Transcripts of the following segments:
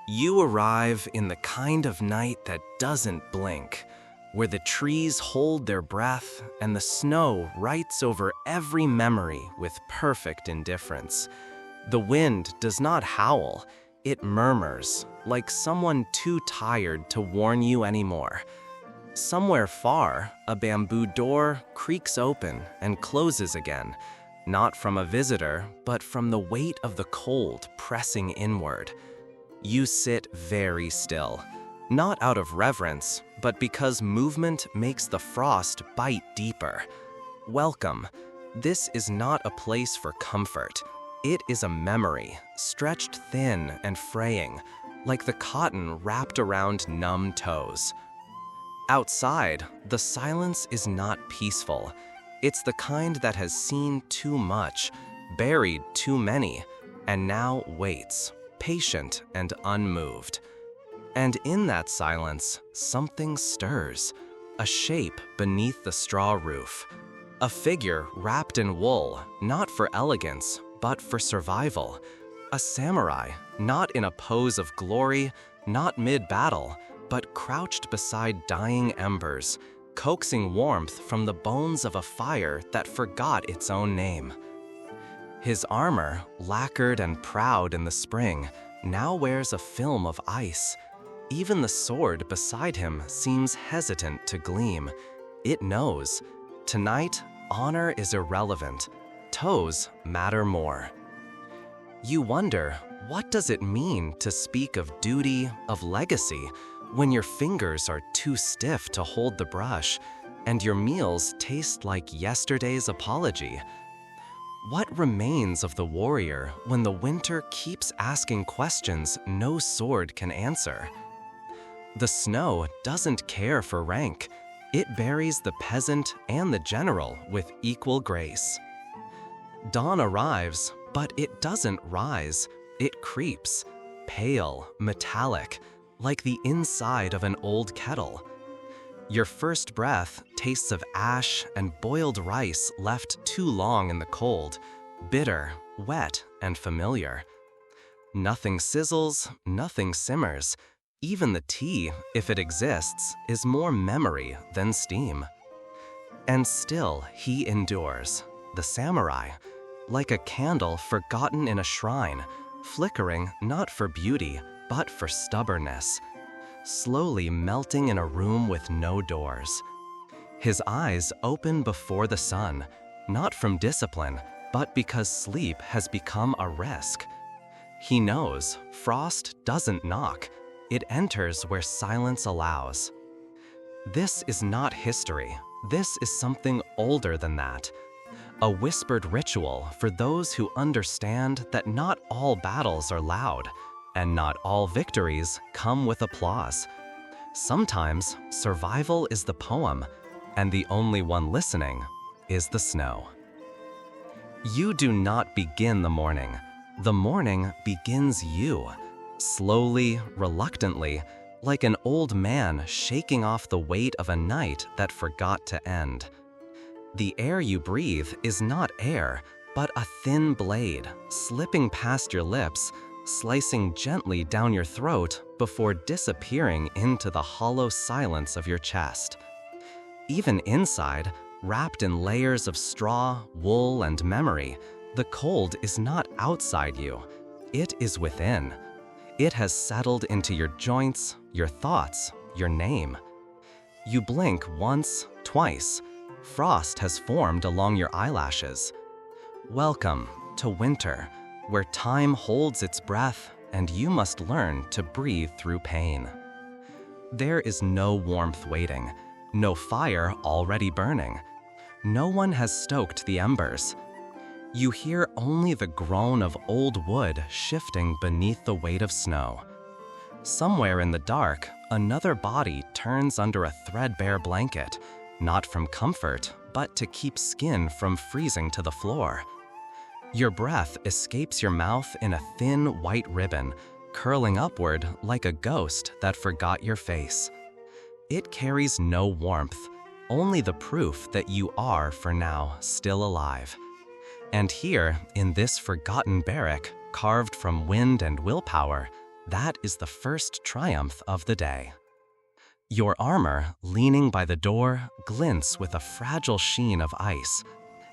You arrive in the kind of night that doesn't blink, where the trees hold their breath and the snow writes over every memory with perfect indifference. The wind does not howl, it murmurs, like someone too tired to warn you anymore. Somewhere far, a bamboo door creaks open and closes again, not from a visitor, but from the weight of the cold pressing inward. You sit very still, not out of reverence, but because movement makes the frost bite deeper. Welcome. This is not a place for comfort. It is a memory, stretched thin and fraying, like the cotton wrapped around numb toes. Outside, the silence is not peaceful. It's the kind that has seen too much, buried too many, and now waits, patient and unmoved. And in that silence, something stirs, a shape beneath the straw roof, a figure wrapped in wool, not for elegance, but for survival, a samurai, not in a pose of glory, not mid-battle, but crouched beside dying embers, coaxing warmth from the bones of a fire that forgot its own name. His armor, lacquered and proud in the spring, now wears a film of ice. Even the sword beside him seems hesitant to gleam. It knows. Tonight, honor is irrelevant. Toes matter more. You wonder, what does it mean to speak of duty, of legacy, when your fingers are too stiff to hold the brush, and your meals taste like yesterday's apology? What remains of the warrior when the winter keeps asking questions no sword can answer? The snow doesn't care for rank. It buries the peasant and the general with equal grace. Dawn arrives, but it doesn't rise. It creeps, pale, metallic, like the inside of an old kettle. Your first breath tastes of ash and boiled rice left too long in the cold, bitter, wet, and familiar. Nothing sizzles, nothing simmers. Even the tea, if it exists, is more memory than steam. And still he endures, the samurai, like a candle forgotten in a shrine, flickering not for beauty, but for stubbornness, slowly melting in a room with no doors. His eyes open before the sun, not from discipline, but because sleep has become a risk. He knows frost doesn't knock, it enters where silence allows. This is not history, this is something older than that. A whispered ritual for those who understand that not all battles are loud, and not all victories come with applause. Sometimes survival is the poem, and the only one listening is the snow. You do not begin the morning begins you, slowly, reluctantly, like an old man shaking off the weight of a night that forgot to end. The air you breathe is not air, but a thin blade, slipping past your lips, slicing gently down your throat before disappearing into the hollow silence of your chest. Even inside, wrapped in layers of straw, wool, and memory, the cold is not outside you. It is within. It has settled into your joints, your thoughts, your name. You blink once, twice. Frost has formed along your eyelashes. Welcome to winter, where time holds its breath and you must learn to breathe through pain. There is no warmth waiting, no fire already burning. No one has stoked the embers. You hear only the groan of old wood shifting beneath the weight of snow. Somewhere in the dark, another body turns under a threadbare blanket, not from comfort, but to keep skin from freezing to the floor. Your breath escapes your mouth in a thin white ribbon, curling upward like a ghost that forgot your face. It carries no warmth, only the proof that you are, for now, still alive. And here, in this forgotten barrack, carved from wind and willpower, that is the first triumph of the day. Your armor, leaning by the door, glints with a fragile sheen of ice,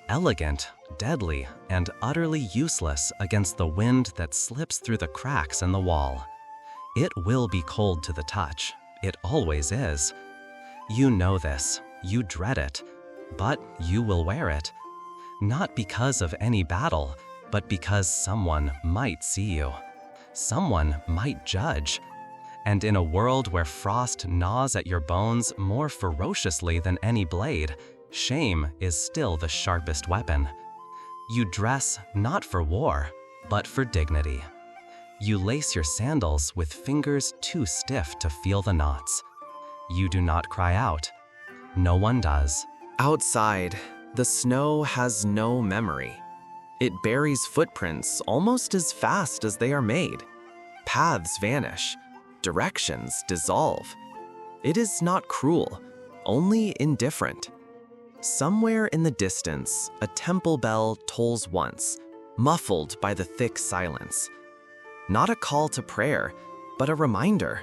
elegant, deadly, and utterly useless against the wind that slips through the cracks in the wall. It will be cold to the touch. It always is. You know this. You dread it. But you will wear it. Not because of any battle, but because someone might see you. Someone might judge. And in a world where frost gnaws at your bones more ferociously than any blade, shame is still the sharpest weapon. You dress not for war, but for dignity. You lace your sandals with fingers too stiff to feel the knots. You do not cry out. No one does. Outside, the snow has no memory. It buries footprints almost as fast as they are made. Paths vanish. Directions dissolve. It is not cruel, only indifferent. Somewhere in the distance, a temple bell tolls once, muffled by the thick silence. Not a call to prayer, but a reminder.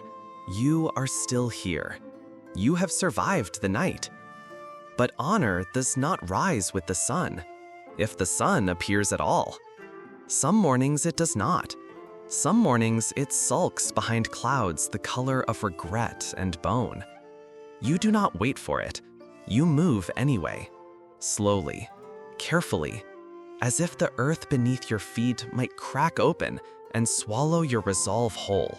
You are still here. You have survived the night. But honor does not rise with the sun, if the sun appears at all. Some mornings it does not. Some mornings it sulks behind clouds the color of regret and bone. You do not wait for it. You move anyway, slowly, carefully, as if the earth beneath your feet might crack open and swallow your resolve whole.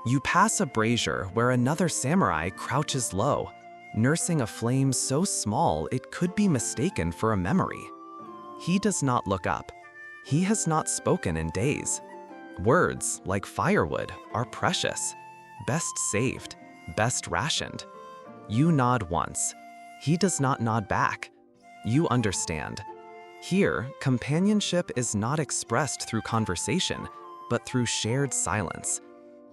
You pass a brazier where another samurai crouches low, nursing a flame so small it could be mistaken for a memory. He does not look up. He has not spoken in days. Words, like firewood, are precious, best saved, best rationed. You nod once. He does not nod back. You understand. Here, companionship is not expressed through conversation, but through shared silence,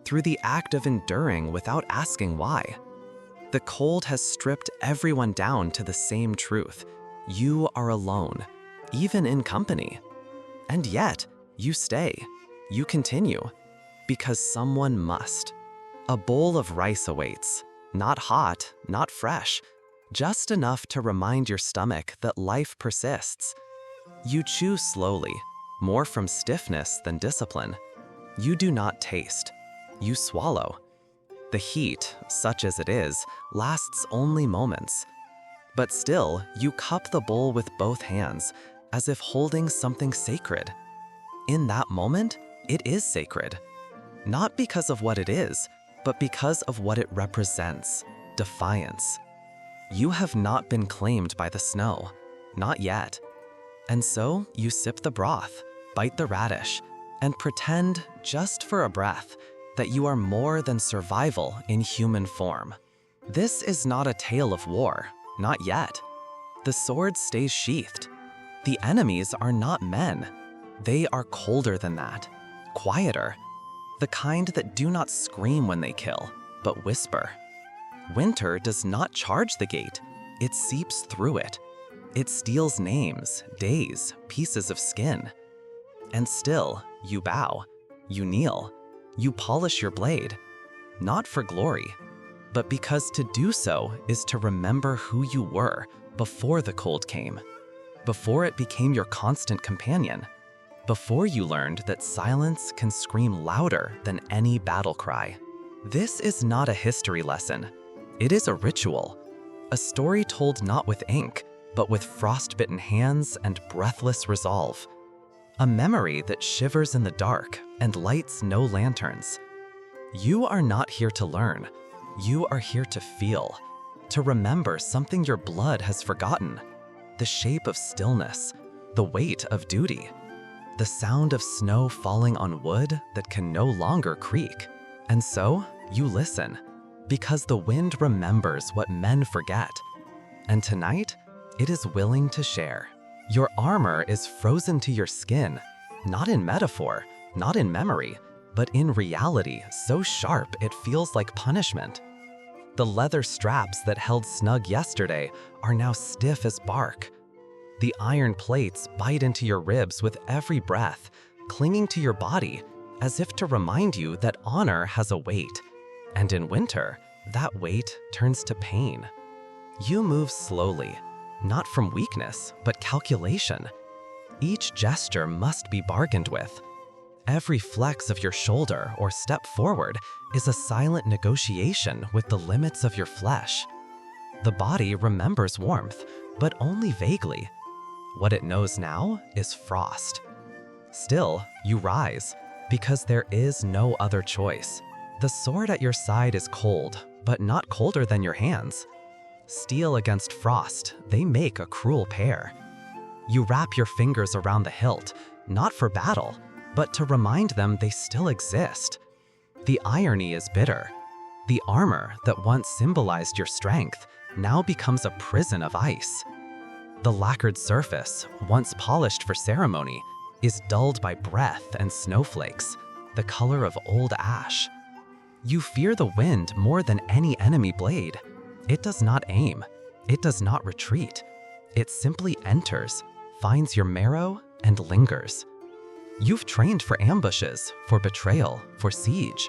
through the act of enduring without asking why. The cold has stripped everyone down to the same truth. You are alone, even in company. And yet, you stay. You continue, because someone must. A bowl of rice awaits, not hot, not fresh, just enough to remind your stomach that life persists. You chew slowly, more from stiffness than discipline. You do not taste. You swallow. The heat, such as it is, lasts only moments. But still, you cup the bowl with both hands, as if holding something sacred. In that moment, it is sacred. Not because of what it is, but because of what it represents, defiance. You have not been claimed by the snow, not yet. And so you sip the broth, bite the radish, and pretend, just for a breath, that you are more than survival in human form. This is not a tale of war, not yet. The sword stays sheathed. The enemies are not men. They are colder than that, quieter, the kind that do not scream when they kill, but whisper. Winter does not charge the gate, it seeps through it. It steals names, days, pieces of skin. And still, you bow, you kneel, you polish your blade, not for glory, but because to do so is to remember who you were before the cold came, before it became your constant companion, before you learned that silence can scream louder than any battle cry. This is not a history lesson. It is a ritual, a story told not with ink, but with frostbitten hands and breathless resolve. A memory that shivers in the dark and lights no lanterns. You are not here to learn. You are here to feel, to remember something your blood has forgotten. The shape of stillness, the weight of duty, the sound of snow falling on wood that can no longer creak. And so, you listen, because the wind remembers what men forget. And tonight, it is willing to share. Your armor is frozen to your skin, not in metaphor, not in memory, but in reality so sharp it feels like punishment. The leather straps that held snug yesterday are now stiff as bark. The iron plates bite into your ribs with every breath, clinging to your body as if to remind you that honor has a weight. And in winter, that weight turns to pain. You move slowly, not from weakness, but calculation. Each gesture must be bargained with. Every flex of your shoulder or step forward is a silent negotiation with the limits of your flesh. The body remembers warmth, but only vaguely. What it knows now is frost. Still, you rise, because there is no other choice. The sword at your side is cold, but not colder than your hands. Steel against frost, they make a cruel pair. You wrap your fingers around the hilt, not for battle, but to remind them they still exist. The irony is bitter. The armor that once symbolized your strength now becomes a prison of ice. The lacquered surface, once polished for ceremony, is dulled by breath and snowflakes, the color of old ash. You fear the wind more than any enemy blade. It does not aim. It does not retreat. It simply enters, finds your marrow, and lingers. You've trained for ambushes, for betrayal, for siege,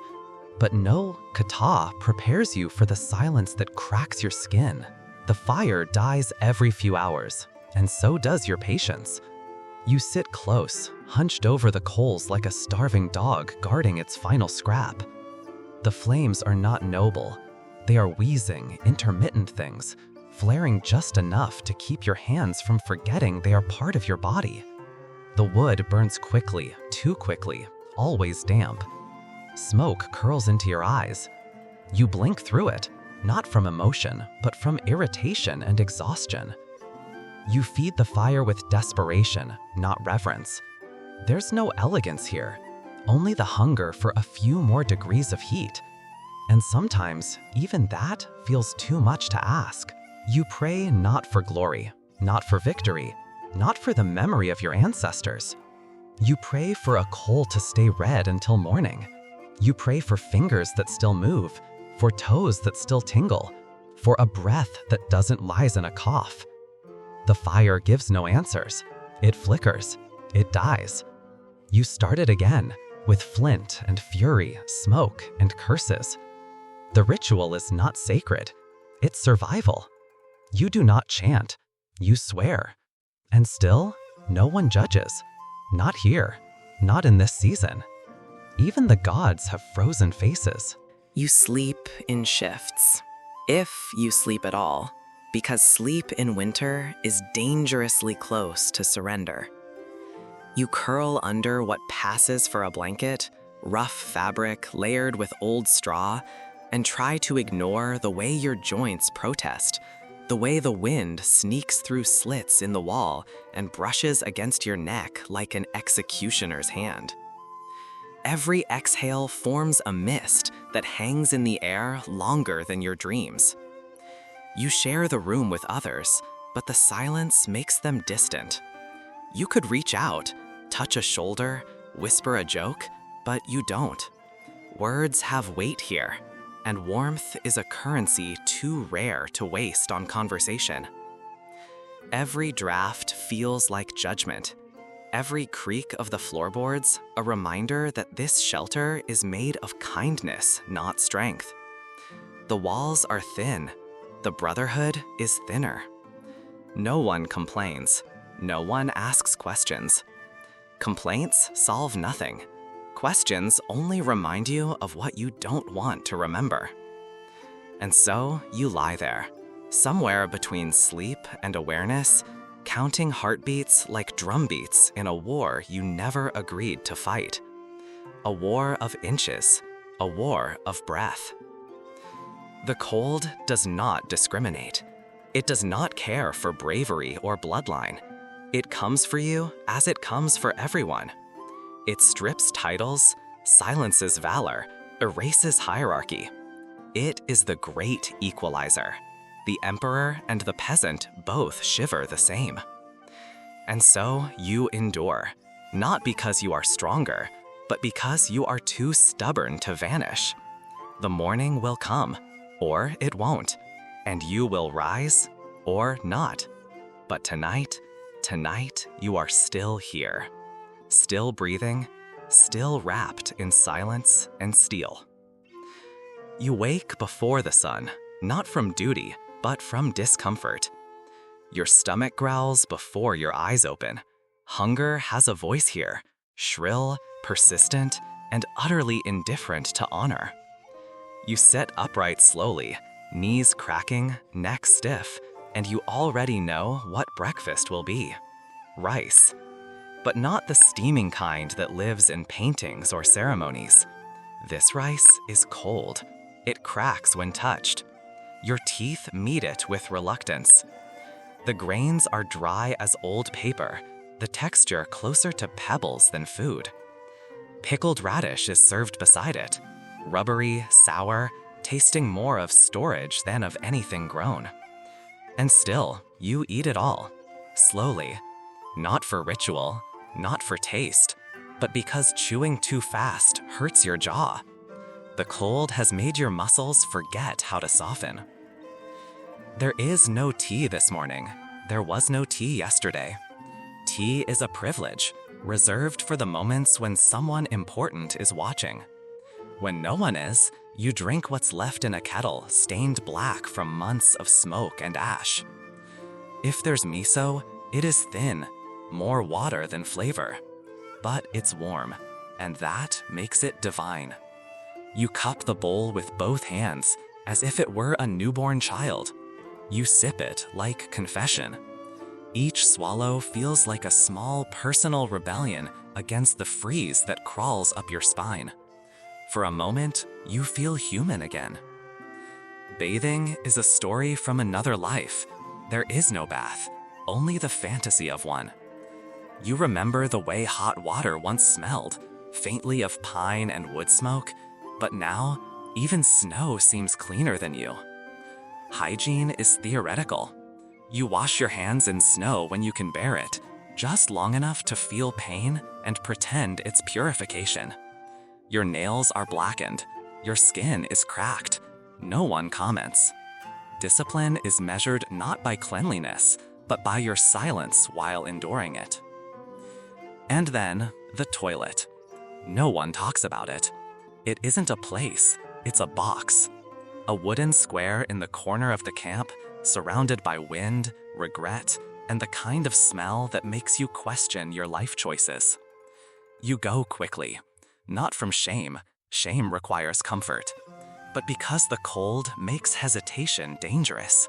but no kata prepares you for the silence that cracks your skin. The fire dies every few hours, and so does your patience. You sit close, hunched over the coals like a starving dog guarding its final scrap. The flames are not noble. They are wheezing, intermittent things, flaring just enough to keep your hands from forgetting they are part of your body. The wood burns quickly, too quickly, always damp. Smoke curls into your eyes. You blink through it, not from emotion, but from irritation and exhaustion. You feed the fire with desperation, not reverence. There's no elegance here, only the hunger for a few more degrees of heat. And sometimes, even that feels too much to ask. You pray not for glory, not for victory, not for the memory of your ancestors. You pray for a coal to stay red until morning. You pray for fingers that still move, for toes that still tingle, for a breath that doesn't rise in a cough. The fire gives no answers. It flickers. It dies. You start it again, with flint and fury, smoke and curses. The ritual is not sacred. It's survival. You do not chant. You swear. And still, no one judges. Not here. Not in this season. Even the gods have frozen faces. You sleep in shifts, if you sleep at all, because sleep in winter is dangerously close to surrender. You curl under what passes for a blanket, rough fabric layered with old straw, and try to ignore the way your joints protest, the way the wind sneaks through slits in the wall and brushes against your neck like an executioner's hand. Every exhale forms a mist that hangs in the air longer than your dreams. You share the room with others, but the silence makes them distant. You could reach out, touch a shoulder, whisper a joke, but you don't. Words have weight here, and warmth is a currency too rare to waste on conversation. Every draft feels like judgment. Every creak of the floorboards, a reminder that this shelter is made of kindness, not strength. The walls are thin. The brotherhood is thinner. No one complains. No one asks questions. Complaints solve nothing. Questions only remind you of what you don't want to remember. And so you lie there, somewhere between sleep and awareness, counting heartbeats like drumbeats in a war you never agreed to fight. A war of inches, a war of breath. The cold does not discriminate. It does not care for bravery or bloodline. It comes for you as it comes for everyone. It strips titles, silences valor, erases hierarchy. It is the great equalizer. The emperor and the peasant both shiver the same. And so you endure, not because you are stronger, but because you are too stubborn to vanish. The morning will come, or it won't, and you will rise, or not. But tonight tonight you are still here, still breathing, still wrapped in silence and steel. You wake before the sun, not from duty, but from discomfort. Your stomach growls before your eyes open. Hunger has a voice here, shrill, persistent, and utterly indifferent to honor. You sit upright slowly, knees cracking, neck stiff, and you already know what breakfast will be. Rice. But not the steaming kind that lives in paintings or ceremonies. This rice is cold. It cracks when touched. Your teeth meet it with reluctance. The grains are dry as old paper, the texture closer to pebbles than food. Pickled radish is served beside it, rubbery, sour, tasting more of storage than of anything grown. And still, you eat it all, slowly, not for ritual, not for taste, but because chewing too fast hurts your jaw. The cold has made your muscles forget how to soften. There is no tea this morning. There was no tea yesterday. Tea is a privilege, reserved for the moments when someone important is watching. When no one is, you drink what's left in a kettle stained black from months of smoke and ash. If there's miso, it is thin, more water than flavor. But it's warm, and that makes it divine. You cup the bowl with both hands, as if it were a newborn child. You sip it like confession. Each swallow feels like a small personal rebellion against the freeze that crawls up your spine. For a moment, you feel human again. Bathing is a story from another life. There is no bath, only the fantasy of one. You remember the way hot water once smelled, faintly of pine and wood smoke, but now, even snow seems cleaner than you. Hygiene is theoretical. You wash your hands in snow when you can bear it, just long enough to feel pain and pretend it's purification. Your nails are blackened, your skin is cracked. No one comments. Discipline is measured not by cleanliness, but by your silence while enduring it. And then, the toilet. No one talks about it. It isn't a place, it's a box. A wooden square in the corner of the camp, surrounded by wind, regret, and the kind of smell that makes you question your life choices. You go quickly, not from shame. Shame requires comfort, but because the cold makes hesitation dangerous.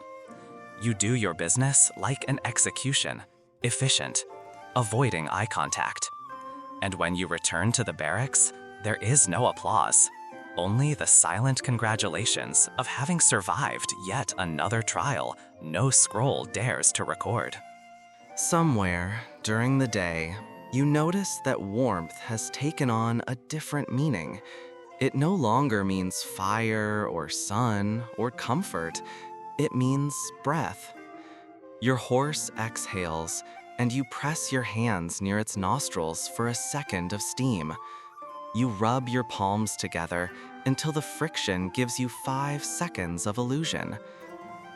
You do your business like an execution, efficient, avoiding eye contact. And when you return to the barracks, there is no applause, only the silent congratulations of having survived yet another trial no scroll dares to record. Somewhere during the day, you notice that warmth has taken on a different meaning. It no longer means fire or sun or comfort. It means breath. Your horse exhales, and you press your hands near its nostrils for a second of steam. You rub your palms together until the friction gives you 5 seconds of illusion.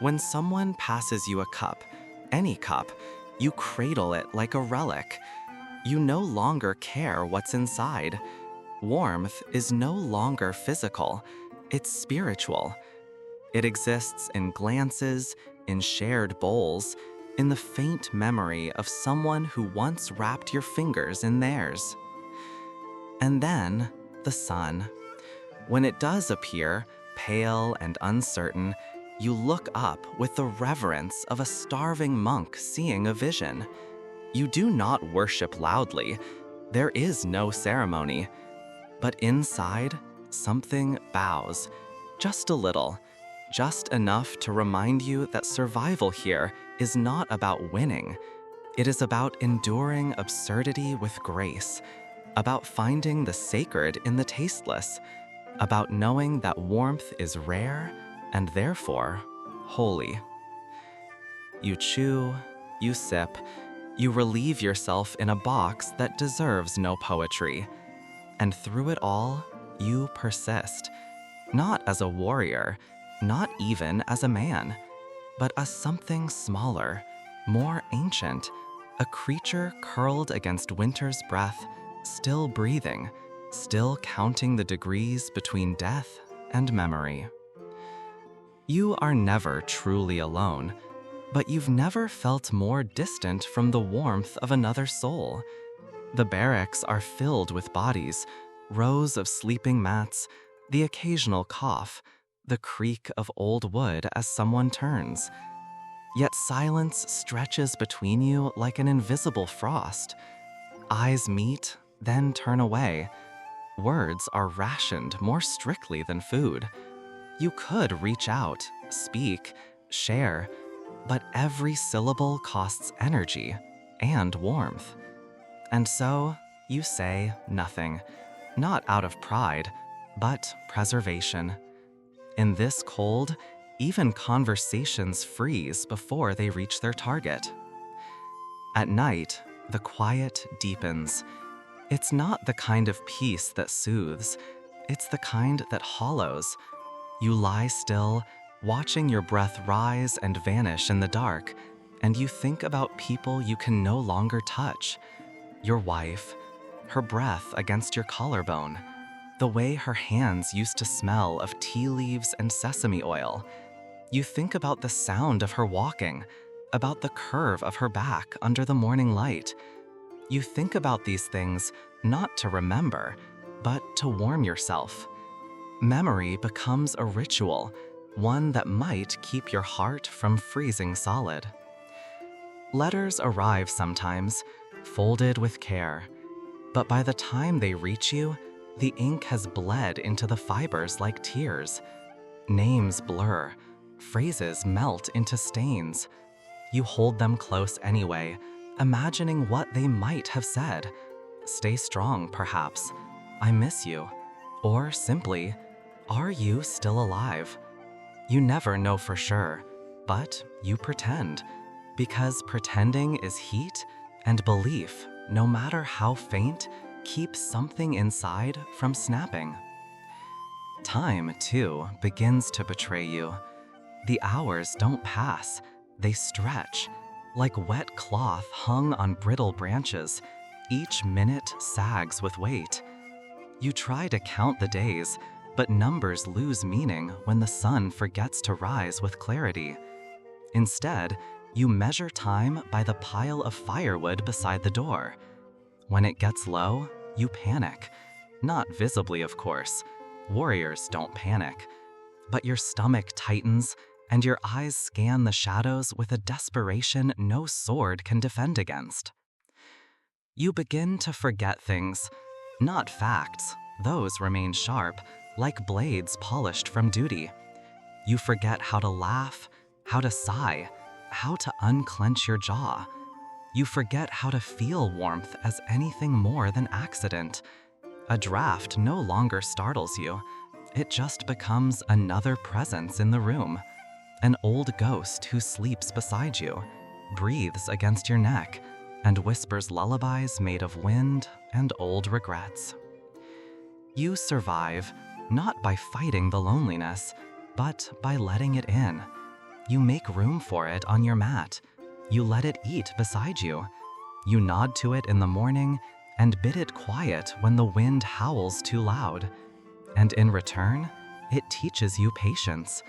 When someone passes you a cup, any cup, you cradle it like a relic. You no longer care what's inside. Warmth is no longer physical, it's spiritual. It exists in glances, in shared bowls, in the faint memory of someone who once wrapped your fingers in theirs. And then, the sun. When it does appear, pale and uncertain, you look up with the reverence of a starving monk seeing a vision. You do not worship loudly. There is no ceremony. But inside, something bows, just a little, just enough to remind you that survival here is not about winning. It is about enduring absurdity with grace, about finding the sacred in the tasteless, about knowing that warmth is rare and therefore holy. You chew, you sip, you relieve yourself in a box that deserves no poetry. And through it all, you persist, not as a warrior, not even as a man, but as something smaller, more ancient, a creature curled against winter's breath, still breathing, still counting the degrees between death and memory. You are never truly alone, but you've never felt more distant from the warmth of another soul. The barracks are filled with bodies, rows of sleeping mats, the occasional cough, the creak of old wood as someone turns. Yet silence stretches between you like an invisible frost. Eyes meet, then turn away. Words are rationed more strictly than food. You could reach out, speak, share, but every syllable costs energy and warmth. And so, you say nothing, not out of pride, but preservation. In this cold, even conversations freeze before they reach their target. At night, the quiet deepens. It's not the kind of peace that soothes, it's the kind that hollows. You lie still, watching your breath rise and vanish in the dark, and you think about people you can no longer touch. Your wife, her breath against your collarbone, the way her hands used to smell of tea leaves and sesame oil. You think about the sound of her walking, about the curve of her back under the morning light. You think about these things not to remember, but to warm yourself. Memory becomes a ritual, one that might keep your heart from freezing solid. Letters arrive sometimes, folded with care, but by the time they reach you, the ink has bled into the fibers like tears. Names blur, phrases melt into stains. You hold them close anyway, imagining what they might have said. Stay strong, perhaps. I miss you. Or simply, are you still alive? You never know for sure, but you pretend, because pretending is heat and belief, no matter how faint, keeps something inside from snapping. Time, too, begins to betray you. The hours don't pass, they stretch. Like wet cloth hung on brittle branches, each minute sags with weight. You try to count the days, but numbers lose meaning when the sun forgets to rise with clarity. Instead, you measure time by the pile of firewood beside the door. When it gets low, you panic. Not visibly, of course. Warriors don't panic. But your stomach tightens, and your eyes scan the shadows with a desperation no sword can defend against. You begin to forget things, not facts. Those remain sharp, like blades polished from duty. You forget how to laugh, how to sigh, how to unclench your jaw. You forget how to feel warmth as anything more than accident. A draft no longer startles you. It just becomes another presence in the room. An old ghost who sleeps beside you, breathes against your neck, and whispers lullabies made of wind and old regrets. You survive, not by fighting the loneliness, but by letting it in. You make room for it on your mat. You let it eat beside you. You nod to it in the morning and bid it quiet when the wind howls too loud. And in return, it teaches you patience,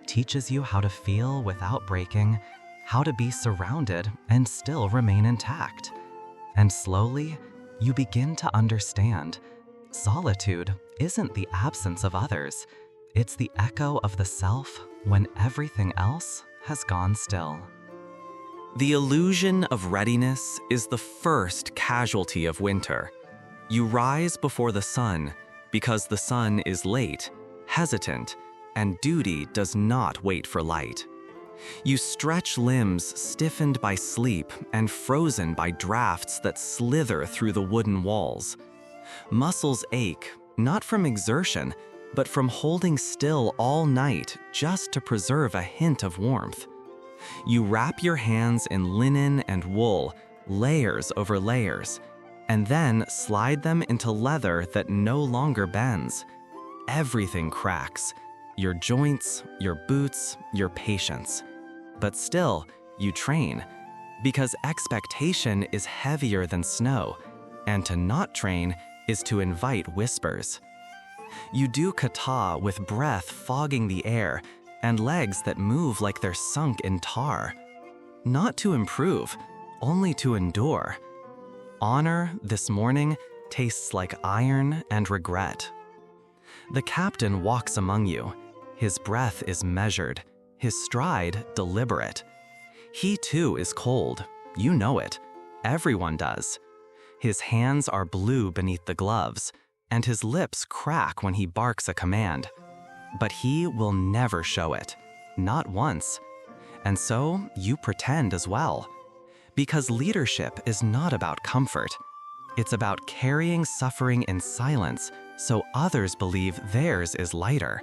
teaches you how to feel without breaking, how to be surrounded and still remain intact. And slowly, you begin to understand. Solitude isn't the absence of others. It's the echo of the self when everything else has gone still. The illusion of readiness is the first casualty of winter. You rise before the sun because the sun is late, hesitant, and duty does not wait for light. You stretch limbs stiffened by sleep and frozen by drafts that slither through the wooden walls. Muscles ache, not from exertion, but from holding still all night just to preserve a hint of warmth. You wrap your hands in linen and wool, layers over layers, and then slide them into leather that no longer bends. Everything cracks. Your joints, your boots, your patience. But still, you train. Because expectation is heavier than snow, and to not train is to invite whispers. You do kata with breath fogging the air and legs that move like they're sunk in tar. Not to improve, only to endure. Honor this morning tastes like iron and regret. The captain walks among you. His breath is measured, his stride deliberate. He too is cold, you know it. Everyone does. His hands are blue beneath the gloves, and his lips crack when he barks a command. But he will never show it, not once. And so you pretend as well. Because leadership is not about comfort. It's about carrying suffering in silence so others believe theirs is lighter.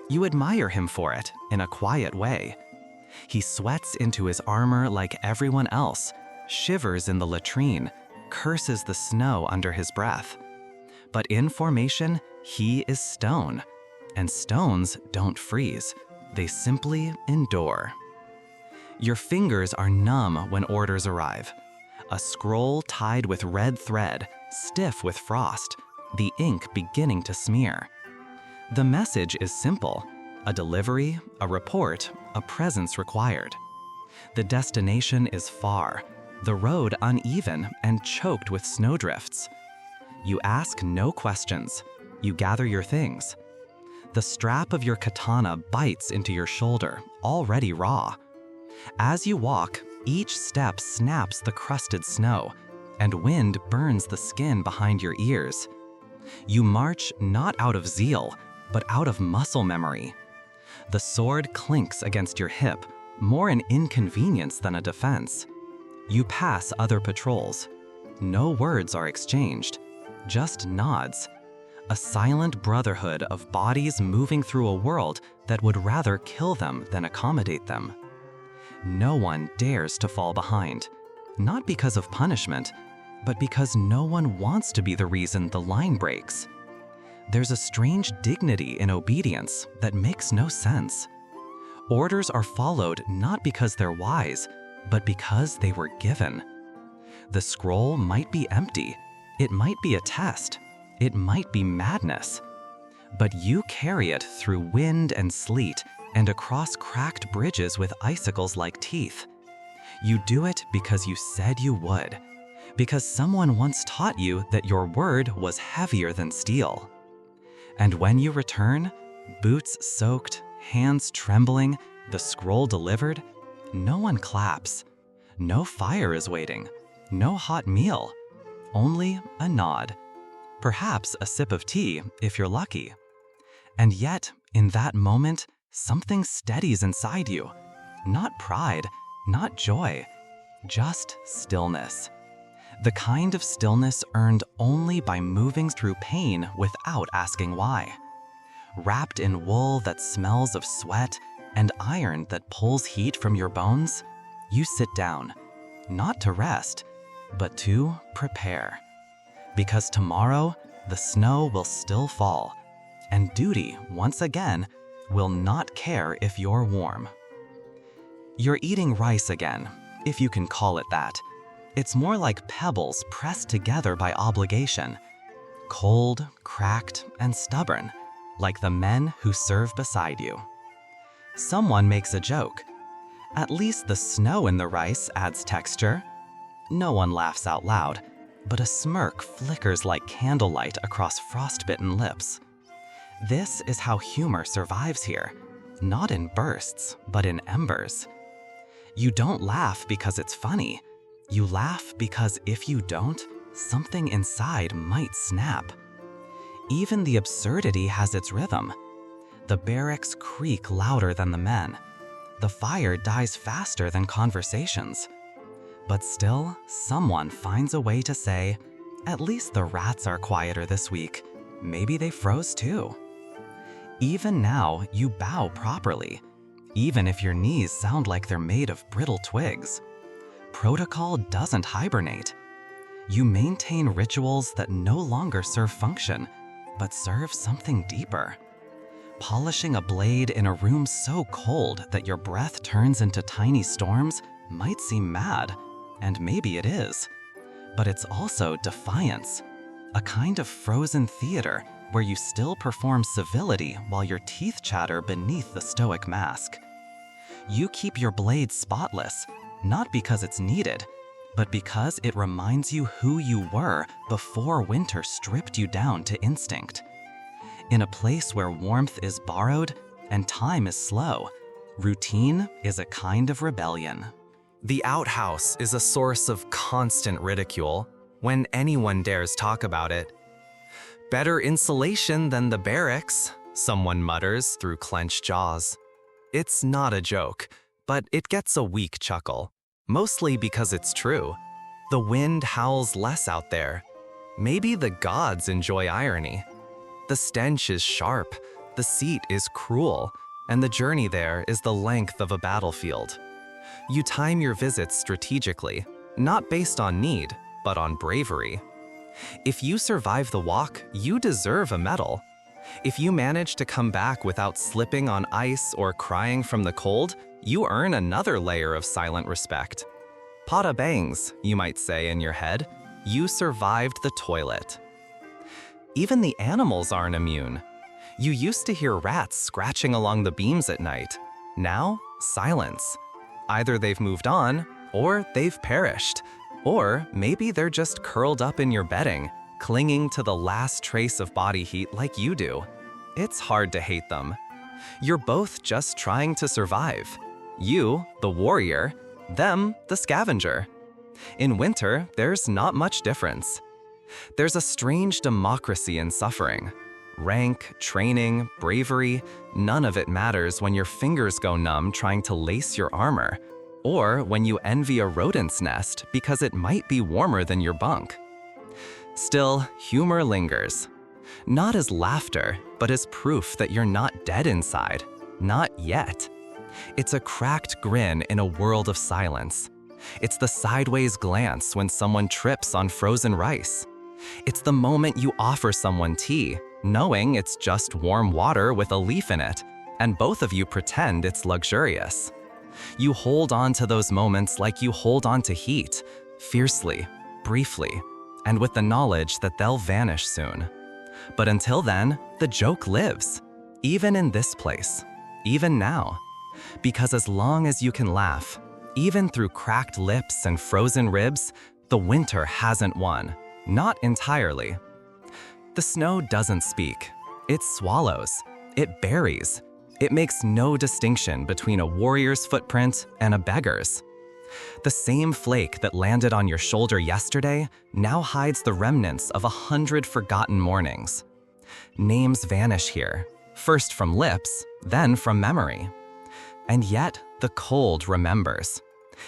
You admire him for it in a quiet way. He sweats into his armor like everyone else, shivers in the latrine, curses the snow under his breath. But in formation, he is stone. And stones don't freeze, they simply endure. Your fingers are numb when orders arrive. A scroll tied with red thread, stiff with frost, the ink beginning to smear. The message is simple: a delivery, a report, a presence required. The destination is far, the road uneven and choked with snowdrifts. You ask no questions, you gather your things. The strap of your katana bites into your shoulder, already raw. As you walk, each step snaps the crusted snow, and wind burns the skin behind your ears. You march not out of zeal, but out of muscle memory. The sword clinks against your hip, more an inconvenience than a defense. You pass other patrols. No words are exchanged, just nods. A silent brotherhood of bodies moving through a world that would rather kill them than accommodate them. No one dares to fall behind, not because of punishment, but because no one wants to be the reason the line breaks. There's a strange dignity in obedience that makes no sense. Orders are followed not because they're wise, but because they were given. The scroll might be empty, it might be a test, it might be madness. But you carry it through wind and sleet and across cracked bridges with icicles like teeth. You do it because you said you would, because someone once taught you that your word was heavier than steel. And when you return, boots soaked, hands trembling, the scroll delivered, no one claps. No fire is waiting, no hot meal, only a nod. Perhaps a sip of tea if you're lucky. And yet, in that moment, something steadies inside you. Not pride, not joy, just stillness. The kind of stillness earned only by moving through pain without asking why. Wrapped in wool that smells of sweat and iron that pulls heat from your bones, you sit down, not to rest, but to prepare. Because tomorrow, the snow will still fall, and duty, once again, will not care if you're warm. You're eating rice again, if you can call it that. It's more like pebbles pressed together by obligation. Cold, cracked, and stubborn, like the men who serve beside you. Someone makes a joke. At least the snow in the rice adds texture. No one laughs out loud, but a smirk flickers like candlelight across frostbitten lips. This is how humor survives here, not in bursts, but in embers. You don't laugh because it's funny. You laugh because if you don't, something inside might snap. Even the absurdity has its rhythm. The barracks creak louder than the men. The fire dies faster than conversations. But still, someone finds a way to say, at least the rats are quieter this week. Maybe they froze too. Even now, you bow properly, even if your knees sound like they're made of brittle twigs. Protocol doesn't hibernate. You maintain rituals that no longer serve function, but serve something deeper. Polishing a blade in a room so cold that your breath turns into tiny storms might seem mad, and maybe it is. But it's also defiance, a kind of frozen theater where you still perform civility while your teeth chatter beneath the stoic mask. You keep your blade spotless, not because it's needed, but because it reminds you who you were before winter stripped you down to instinct. In a place where warmth is borrowed and time is slow, routine is a kind of rebellion. The outhouse is a source of constant ridicule when anyone dares talk about it. Better insulation than the barracks, someone mutters through clenched jaws. It's not a joke, but it gets a weak chuckle, mostly because it's true. The wind howls less out there. Maybe the gods enjoy irony. The stench is sharp, the seat is cruel, and the journey there is the length of a battlefield. You time your visits strategically, not based on need, but on bravery. If you survive the walk, you deserve a medal. If you manage to come back without slipping on ice or crying from the cold, you earn another layer of silent respect. Pada bangs, you might say in your head, you survived the toilet. Even the animals aren't immune. You used to hear rats scratching along the beams at night. Now, silence. Either they've moved on, or they've perished. Or maybe they're just curled up in your bedding, clinging to the last trace of body heat like you do. It's hard to hate them. You're both just trying to survive. You, the warrior, them, the scavenger. In winter, there's not much difference. There's a strange democracy in suffering. Rank, training, bravery, none of it matters when your fingers go numb trying to lace your armor, or when you envy a rodent's nest because it might be warmer than your bunk. Still, humor lingers. Not as laughter, but as proof that you're not dead inside. Not yet. It's a cracked grin in a world of silence. It's the sideways glance when someone trips on frozen rice. It's the moment you offer someone tea, knowing it's just warm water with a leaf in it, and both of you pretend it's luxurious. You hold on to those moments like you hold on to heat, fiercely, briefly, and with the knowledge that they'll vanish soon. But until then, the joke lives, even in this place, even now. Because as long as you can laugh, even through cracked lips and frozen ribs, the winter hasn't won, not entirely. The snow doesn't speak. It swallows. It buries. It makes no distinction between a warrior's footprint and a beggar's. The same flake that landed on your shoulder yesterday now hides the remnants of 100 forgotten mornings. Names vanish here, first from lips, then from memory. And yet, the cold remembers.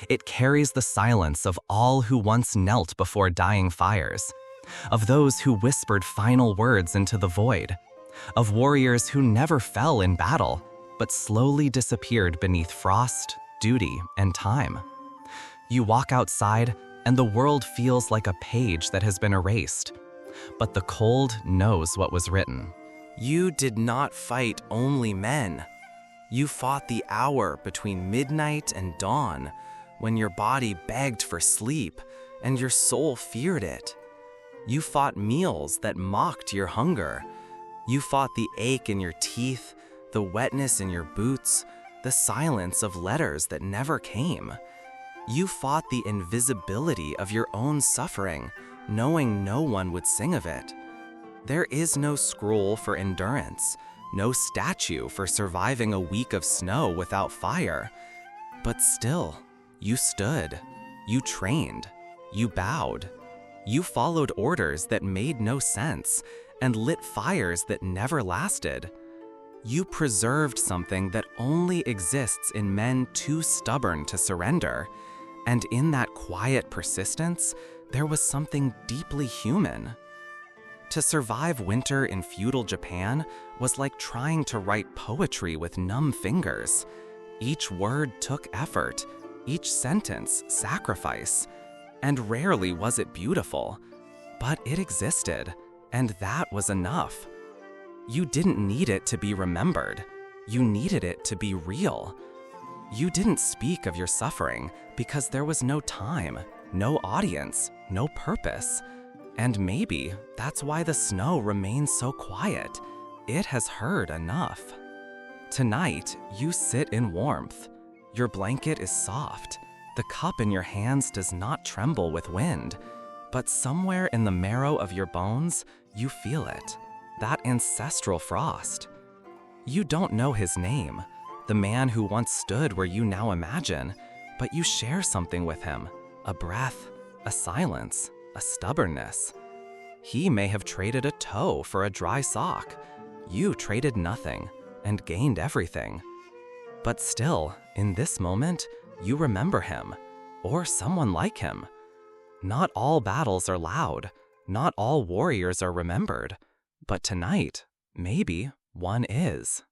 It carries the silence of all who once knelt before dying fires, of those who whispered final words into the void, of warriors who never fell in battle, but slowly disappeared beneath frost, duty, and time. You walk outside, and the world feels like a page that has been erased. But the cold knows what was written. You did not fight only men. You fought the hour between midnight and dawn, when your body begged for sleep, and your soul feared it. You fought meals that mocked your hunger. You fought the ache in your teeth, the wetness in your boots, the silence of letters that never came. You fought the invisibility of your own suffering, knowing no one would sing of it. There is no scroll for endurance, no statue for surviving a week of snow without fire. But still, you stood, you trained, you bowed. You followed orders that made no sense and lit fires that never lasted. You preserved something that only exists in men too stubborn to surrender. And in that quiet persistence, there was something deeply human. To survive winter in feudal Japan was like trying to write poetry with numb fingers. Each word took effort, each sentence sacrifice. And rarely was it beautiful, but it existed, and that was enough. You didn't need it to be remembered. You needed it to be real. You didn't speak of your suffering because there was no time, no audience, no purpose. And maybe that's why the snow remains so quiet. It has heard enough. Tonight, you sit in warmth. Your blanket is soft. The cup in your hands does not tremble with wind. But somewhere in the marrow of your bones, you feel it, that ancestral frost. You don't know his name, the man who once stood where you now imagine, but you share something with him, a breath, a silence, a stubbornness. He may have traded a toe for a dry sock. You traded nothing and gained everything. But still, in this moment, you remember him, or someone like him. Not all battles are loud, not all warriors are remembered, but tonight, maybe one is.